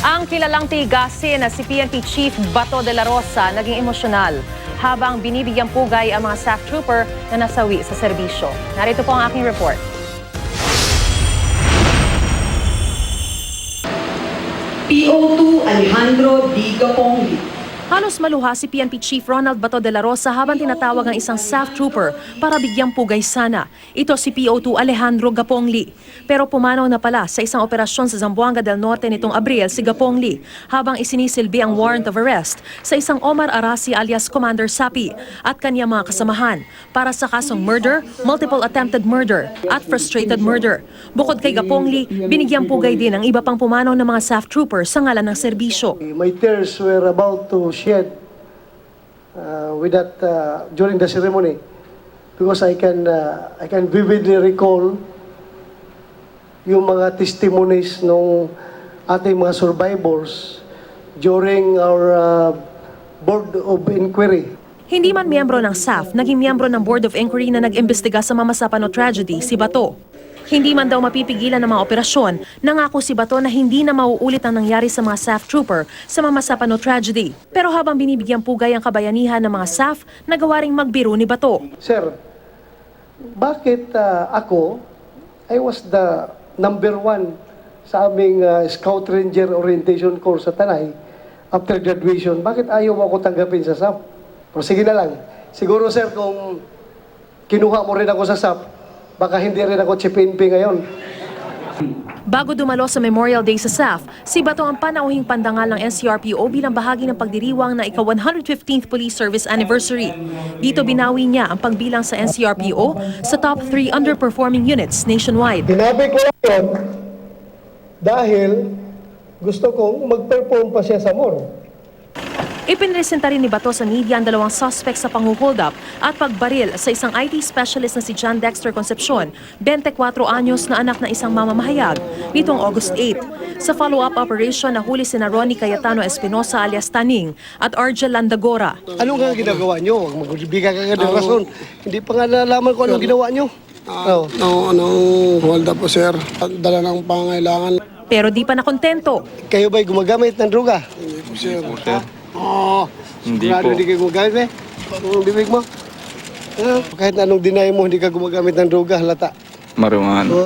Ang kilalang tigasin na si PNP Chief Bato de la Rosa naging emosyonal habang binibigyang pugay ang mga SAF trooper na nasawi sa serbisyo. Narito po ang aking report. PO2 Alejandro D. Gapongli. Halos maluha si PNP Chief Ronald Bato de la Rosa habang tinatawag ang isang SAF trooper para bigyang pugay sana. Ito si PO2 Alejandro Gapongli. Pero pumanaw na pala sa isang operasyon sa Zamboanga del Norte nitong Abril si Gapongli habang isinisilbi ang warrant of arrest sa isang Omar Arasi alias Commander Sapi at kanyang mga kasamahan para sa kasong murder, multiple attempted murder at frustrated murder. Bukod kay Gapongli, binigyang pugay din ang iba pang pumanaw ng mga SAF troopers sa ngalan ng serbisyo. My tears were about to shed with that during the ceremony because I can vividly recall yung mga testimonies ng ating mga survivors during our board of inquiry. Hindi man miyembro ng SAF, naging miyembro ng Board of Inquiry na nag-imbestiga sa Mamasapano tragedy si Bato. Hindi man daw mapipigilan ng mga operasyon, nangako si Bato na hindi na mauulit ang nangyari sa mga SAF trooper sa Mamasapano tragedy. Pero habang binibigyang pugay ang kabayanihan ng mga SAF, nagawa ring magbiro ni Bato. Sir, bakit ako, I was the number 1 sa aming Scout Ranger Orientation Course sa Tanay after graduation, bakit ayaw mo ako tanggapin sa SAF? Pero sige na lang. Siguro sir, kung kinuha mo rin ako sa SAF, baka hindi rin ako PNP ngayon. Bago dumalo sa Memorial Day sa SAF, si Bato ang panauhing pandangal ng NCRPO bilang bahagi ng pagdiriwang na ika-115th Police Service Anniversary. Dito binawi niya ang pagbilang sa NCRPO sa top 3 underperforming units nationwide. Tinabi ko lang yun dahil gusto kong mag-perform pa siya sa more. Ipinresenta rin ni Bato sa media ang dalawang suspect sa panghuhold up at pagbaril sa isang IT specialist na si John Dexter Concepcion, 24 anyos na anak ng isang mamamahayag, nitong August 8. Sa follow-up operation, nahuli sina Ronnie Cayetano Espinosa alias Taning at Argel Landagora. Ano nga ginagawa nyo? Huwag magbibigay ka ng rason. Hindi pa nga nalaman ko anong ginawa nyo. Anong hold up po, sir? Dala ng pangailangan. Pero di pa nakontento. Kayo ba'y gumagamit ng droga? Hindi po, sir. Hindi po. Hindi ka gumagamit eh? Ang bibig mo? Kahit anong deny mo, hindi ka gumagamit ng droga, halata. Marungan.